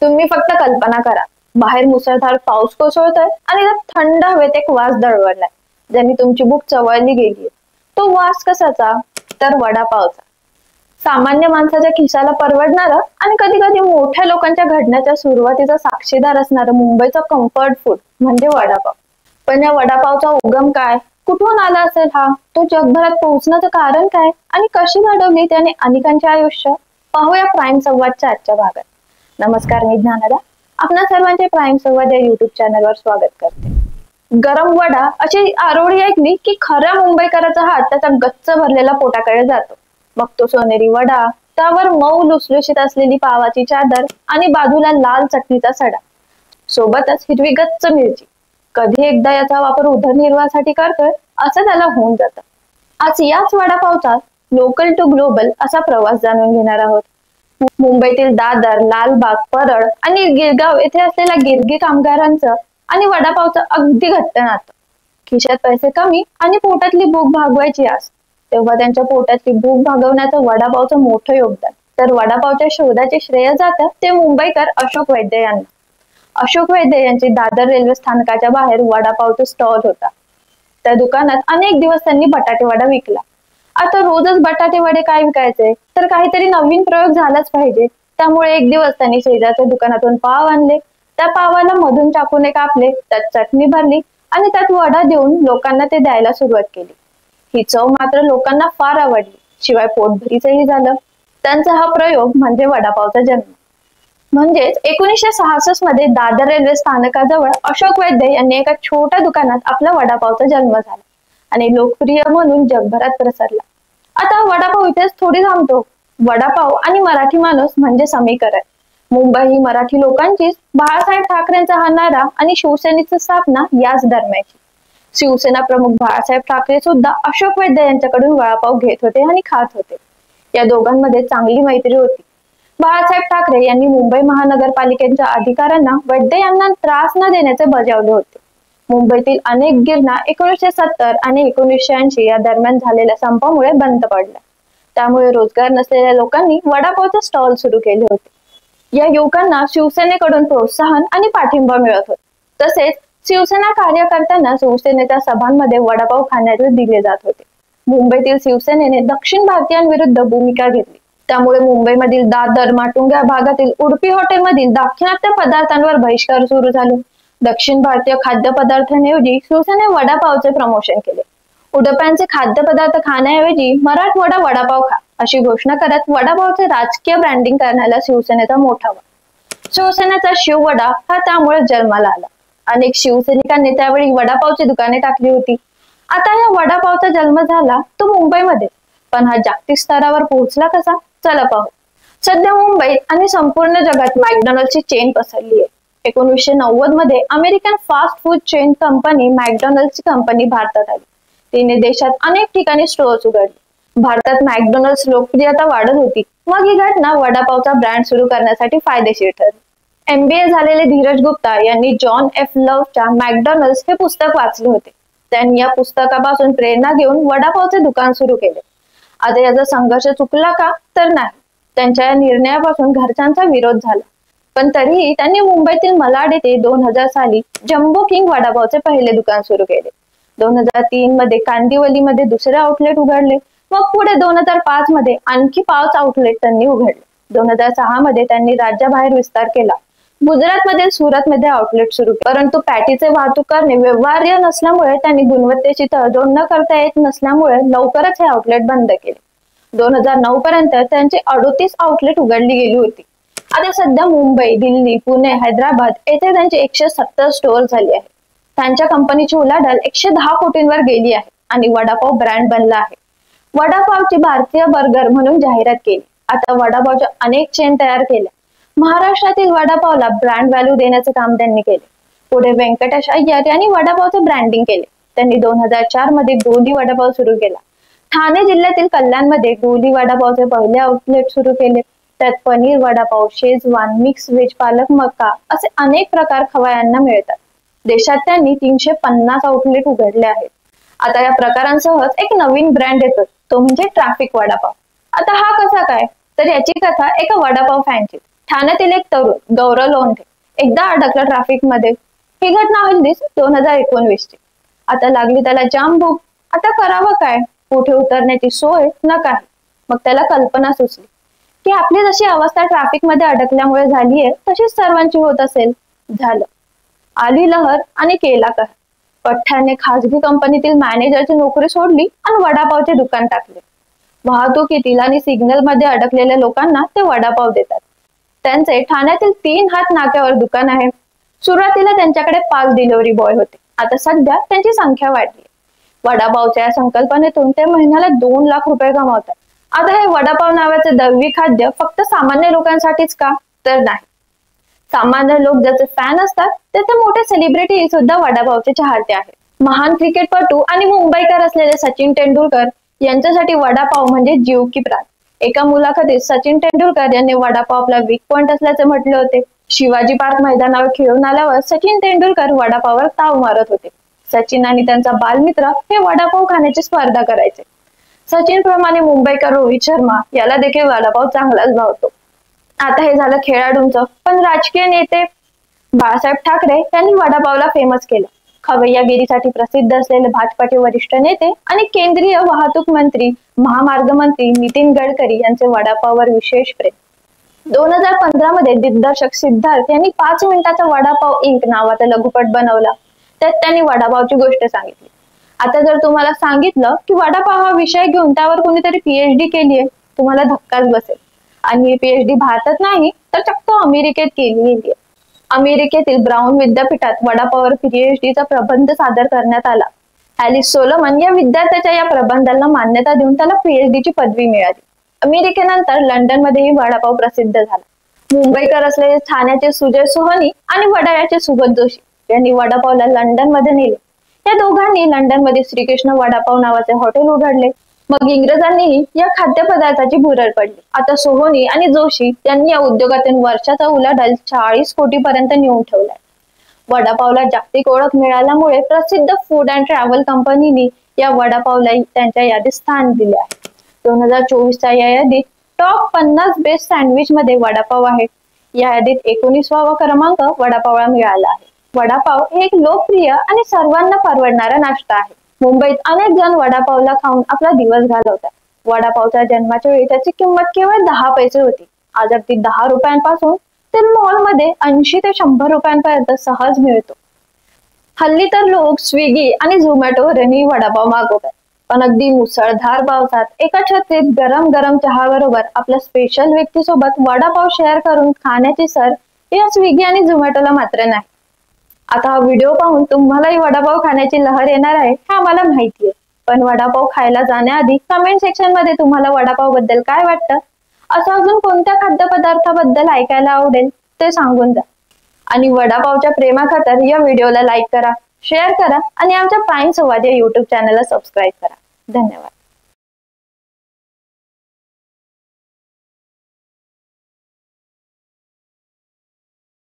तुम्ही फक्त कल्पना करा, बाहेर मुसळधार पाऊस कोसळतोय आणि त्यात थंड हवेत एक वास दळवळलाय, ज्यांनी तुमची भूक चवळली गेली. तो वास कशाचा? तर वडापावचा. सामान्य माणसाच्या खिशाला परवडणारं आणि कधी कधी मोठ्या लोकांच्या घडण्याच्या सुरुवातीचा साक्षीदार असणारं मुंबईचं कम्फर्ट फूड म्हणजे वडापाव. पण या वडापावचा उगम काय, कुठून आला असेल हा, तो जगभरात पोहोचण्याचं कारण काय आणि कशी घडवली त्याने अनेकांचे आयुष्य, पाहूया प्राईम संवादच्या आजच्या भागात. नमस्कार, मी ज्ञानदा. आपणा सर्वांचे प्राईम संवाद या युट्यूब चॅनलवर स्वागत करते. गरम वडा अशी आरोळी ऐकली की खऱ्या मुंबईकराचा हात त्याचा गच्च भरलेला पोटाकडे जातो. मग तो सोनेरी वडा, त्यावर मऊ लुसलुशीत असलेली पावाची चादर आणि बाजूला लाल चटणीचा सडा, सोबतच हिरवी गच्च मिरची. कधी एकदा याचा वापर उदरनिर्वाहासाठी करतोय असं त्याला होऊन जातं. आज याच वडापावचा लोकल टू ग्लोबल असा प्रवास जाणून घेणार आहोत. मुंबईतील दादर, लालबाग, परळ आणि गिरगाव येथे असलेल्या गिरगी कामगारांचं आणि वडापावचं अगदी घट्ट नातं. खिशात पैसे कमी आणि पोटातली भूक भागवायची आस, तेव्हा त्यांच्या पोटातली भूक भागवण्याचं वडापावचं मोठं योगदान. तर वडापावच्या शोधाचे श्रेय जातं ते मुंबईकर अशोक वैद्य यांना. अशोक वैद्य यांची दादर रेल्वे स्थानकाच्या बाहेर वडापावचा स्टॉल होता. त्या दुकानात अनेक दिवस त्यांनी बटाटे वडा विकला. आता रोजच बटाटे वडे काय विकायचे, तर काहीतरी नवीन प्रयोग झालाच पाहिजे. त्यामुळे एक दिवस त्यांनी शेजारच्या दुकानातून पाव आणले. त्या पावाला मधून चाकूने कापले, त्यात चटणी भरली आणि त्यात वडा देऊन लोकांना ते द्यायला सुरुवात केली. ही चव मात्र लोकांना फार आवडली, शिवाय पोटभरीचही झालं. त्यांचा हा प्रयोग म्हणजे वडापावचा जन्म. म्हणजेच 1966 मध्ये दादर रेल्वे स्थानकाजवळ अशोक वैद्य यांनी एका छोट्या दुकानात आपला वडापावचा जन्म झाला आणि लोकप्रिय म्हणून जगभरात पसरला. आता वडापाव इथेच थोडी थांबतो. वडापाव आणि मराठी माणूस म्हणजे समीकरण. मुंबई ही मराठी लोकांचीच. बाळासाहेब ठाकरेंचा हा नारा आणि शिवसेनेची स्थापना याच दरम्यानची. शिवसेना प्रमुख बाळासाहेब ठाकरे सुद्धा अशोक वैद्य यांच्याकडून वडापाव घेत होते आणि खात होते. या दोघांमध्ये चांगली मैत्री होती. बाळासाहेब ठाकरे यांनी मुंबई महानगरपालिकेच्या अधिकाऱ्यांना वैद्य यांना त्रास न देण्याचे बजावले होते. मुंबईतील अनेक गिरणा 1970 आणि 1980 या दरम्यान झालेल्या संपामुळे बंद पडल्या. त्यामुळे रोजगार नसलेल्या लोकांनी वडापावचे स्टॉल सुरू केले होते. या युवकांना शिवसेनेकडून प्रोत्साहन आणि पाठिंबा मिळत होता. तसेच शिवसेना कार्यकर्त्यांना शिवसेनेच्या सभांमध्ये वडापाव खाण्याचे दिले जात होते. मुंबईतील शिवसेनेने दक्षिण भारतीयांविरुद्ध भूमिका घेतली. त्यामुळे मुंबईमधील दादर, माटुंगा भागातील उडपी हॉटेलमधील दाक्षिणात्य पदार्थांवर बहिष्कार सुरू झाले. दक्षिण भारतीय खाद्यपदार्थांऐवजी शिवसेने वडापावचे प्रमोशन केले. उडप्यांचे खाद्यपदार्थ खाण्याऐवजी मराठवाडा वडापाव खा अशी घोषणा करत वडापावचे राजकीय ब्रँडिंग करण्याला शिवसेनेचा मोठा वाटा. शिवसेनेचा शिववडा हा त्यामुळे जन्माला आला. अनेक शिवसैनिकांनी त्यावेळी वडापावची दुकाने टाकली होती. आता या वडापावचा जन्म झाला तो मुंबईमध्ये, पण हा जागतिक स्तरावर पोहोचला कसा, चला पाहू. सध्या मुंबईत आणि संपूर्ण जगात मॅकडॉनल्ड्सची चेन पसरली आहे. 1990 मध्ये American fast food chain company मॅकडॉनल्ड्सची कंपनी भारतात आली. तिने देशात अनेक ठिकाणी स्टोअर्स उघडले. भारतात मॅकडॉनल्ड्स लोकप्रियता वाढत होती. मग ही घटना वडापावचा ब्रँड सुरू करण्यासाठी फायदेशीर ठरली. MBA झालेले धीरज गुप्ता यांनी जॉन एफ लव्हच्या मॅकडॉनल्ड्स हे पुस्तक वाचले होते. त्यांनी या पुस्तकापासून प्रेरणा घेऊन वडापावचे दुकान सुरू केले. आता याचा संघर्ष चुकला का, तर नाही. त्यांच्या या निर्णयापासून घरच्यांचा विरोध झाला, पण तरीही त्यांनी मुंबईतील मालाड येथे 2000 साली जम्बो किंग वडापावचे पहिले दुकान सुरू केले. 2003 मध्ये कांदिवलीमध्ये दुसरे आउटलेट उघडले. मग पुढे 2005 मध्ये आणखी 5 आउटलेट त्यांनी उघडले. 2006 मध्ये त्यांनी राज्याबाहेर विस्तार केला. गुजरात मधील सुरत मध्ये आउटलेट सुरू केले. परंतु पॅटीचे वाहतूक करणे व्यवहार्य नसल्यामुळे त्यांनी गुणवत्तेची तडजोड न करता येत नसल्यामुळे लवकरच हे आउटलेट बंद केले. 2009 पर्यंत त्यांची 38 आउटलेट उघडली गेली होती. आता सध्या मुंबई, दिल्ली, पुणे, हैदराबाद येथे त्यांची 170 स्टोअर झाली आहे. त्यांच्या कंपनीची उलाढाल 110 कोटींवर गेली आहे आणि वडापाव ब्रँड बनला आहे. वडापावची भारतीय बर्गर म्हणून जाहिरात केली. आता वडापावच्या अनेक चेन तयार केल्या. महाराष्ट्रातील वडापावला ब्रँड व्हॅल्यू देण्याचे काम त्यांनी केले. पुढे व्यंकटेश अय्यर यांनी वडापावचे ब्रँडिंग केले. त्यांनी 2004 मध्ये गोली वडापाव सुरू केला. ठाणे जिल्ह्यातील कल्याणमध्ये गोली वडापावचे पहिले आउटलेट सुरू केले. त्यात paneer vada pav, Schezwan, mix veg, पालक मक्का असे अनेक प्रकार खवय्यांना मिळतात. देशात त्यांनी 350 आउटलेट उघडले आहेत. आता या प्रकारांसहच एक नवीन ब्रँड येतो, तो म्हणजे ट्रॅफिक वडापाव. आता हा कसा काय, तर याची कथा एका वडापाव फॅनची. ठाण्यातील एक तरुण गौरव लोंढे एकदा अडकला ट्रॅफिक मध्ये। ही घटना हल्लीच 2019 ची। आता लागली त्याला जाम भूक। आता करावं काय? कुठे उतरण्याची सोय न काही। मग त्याला कल्पना सुचली की आपली जशी अवस्था ट्रॅफिक मध्ये अडकल्यामुळे झालीये तशीच सर्वांची होत असेल। झालं, आली लहर आणि केला कहर। पठ्ठ्याने खासगी कंपनीतील मॅनेजरची नोकरी सोडली आणि वडापावचे दुकान टाकले। वाहतुकीतील आणि सिग्नल मध्ये अडकलेल्या लोकांना ते वडापाव देतात। त्यांचे ठाण्यातील 3 हात नाक्यावर दुकान आहे। सुरुवातीला त्यांच्याकडे 5 डिलिव्हरी बॉय होते, आता सध्या त्यांची संख्या वाढली। वडापावच्या या संकल्पनेतून ते महिन्याला 2 लाख रुपये कमावतात। आता हे वडापाव नावाचे दैवी खाद्य फक्त सामान्य लोकांसाठीच का? तर नाही। सामान्य लोक ज्याचे फॅन असतात त्याचे मोठे सेलिब्रिटी सुद्धा वडापावचे चाहते आहेत। महान क्रिकेटपटू आणि मुंबईकर असलेले सचिन तेंडुलकर यांच्यासाठी वडापाव म्हणजे जीव की प्राण। एका मुलाखतीत सचिन तेंडुलकर यांनी वडापाव आपला वीक पॉइंट असल्याचे म्हटले होते। शिवाजी पार्क मैदानावर खेळून आल्यावर सचिन तेंडुलकर वडापाववर ताव मारत होते। सचिन आणि त्यांचा बालमित्र हे वडापाव खाण्याची स्पर्धा करायचे। सचिन प्रमाणे मुंबईकर रोहित शर्मा याला देखील वडापाव चांगलाच भावतो। आता हे झालं खेळाडूंचं, पण राजकीय नेते बाळासाहेब ठाकरे यांनी वडापावला फेमस केलं। खवय्यागिरीसाठी प्रसिद्ध असलेले भाजपाचे वरिष्ठ नेते आणि केंद्रीय वाहतूक मंत्री, महामार्ग मंत्री नितीन गडकरी यांचे वडापाववर विशेष प्रेम। 2015 मध्ये दिग्दर्शक सिद्धार्थ यांनी 5 मिनिटाचा वडापाव इंक नावाचा लघुपट बनवला। त्यात त्यांनी वडापावची गोष्ट सांगितली। आता जर तुम्हाला सांगितलं की वडापाव हा विषय घेऊन त्यावर कोणीतरी पीएचडी केलीये, तुम्हाला धक्काच बसेल। आणि पीएचडी भारतात नाही तर चक्क अमेरिकेत केली गेली। अमेरिकेतील ब्राउन विद्यापीठात वडापाववर पीएचडीचा प्रबंध सादर करण्यात आला। ॲलिस सोलोमन या विद्यार्थ्याच्या या प्रबंधाला मान्यता देऊन त्याला पीएचडीची पदवी मिळाली। अमेरिकेनंतर लंडन मध्येही वडापाव प्रसिद्ध झाला। मुंबईकर असलेले ठाण्याचे सुजय सोहनी आणि वडाळ्याचे सुबोध जोशी यांनी वडापावला लंडन मध्ये नेले। या दोघांनी लंडन मध्ये श्रीकृष्ण वडापाव नावाचे हॉटेल उघडले। मग इंग्रजांनीही या खाद्यपदार्थाची भुरळ पडली। आता सोहोनी आणि जोशी यांनी या उद्योगातून वर्षाचा उलाढाल 40 कोटी पर्यंत नेऊन ठेवलाय। वडापावला जागतिक ओळख मिळाल्यामुळे प्रसिद्ध फूड अँड ट्रॅव्हल कंपनीनी या वडापावला त्यांच्या यादीत स्थान दिले आहे। 2024च्या या यादीत टॉप 50 बेस्ट सँडविच मध्ये वडापाव आहे। या यादीत 19वा क्रमांक वडापावला मिळाला आहे। वडापाव हे एक लोकप्रिय आणि सर्वांना परवडणारा नाश्ता आहे। मुंबईत अनेक जण वडापावला खाऊन आपला दिवस घालवतात। वडापावच्या जन्माच्या वेळी त्याची किंमत केवळ 10 पैसे होती। आज अगदी 10 रुपयांपासून ते मॉलमध्ये 80 ते 100 रुपयांपर्यंत सहज मिळतो। हल्ली तर लोक स्विगी आणि झोमॅटोवरही वडापाव मागवतात। पण अगदी मुसळधार पावसात एका छत्रीत गरम गरम चहा बरोबर आपल्या स्पेशल व्यक्तीसोबत वडापाव शेअर करून खाण्याची सर या स्विगी आणि झोमॅटोला मात्र नाही। आता हा व्हिडिओ पाहून तुम्हालाही वडापाव खाण्याची लहर येणार आहे हे आम्हाला माहितीये। पण वडापाव खायला जाण्याआधी कमेंट सेक्शन मध्ये तुम्हाला वडापाव बद्दल काय वाटतं, असं अजून कोणत्या खाद्यपदार्थाबद्दल ऐकायला आवडेल ते सांगून जा। आणि वडापावच्या प्रेमाखातर या व्हिडिओला लाईक करा, शेअर करा आणि आमच्या प्राईम संवाद या YouTube चॅनलला सबस्क्राईब करा। धन्यवाद।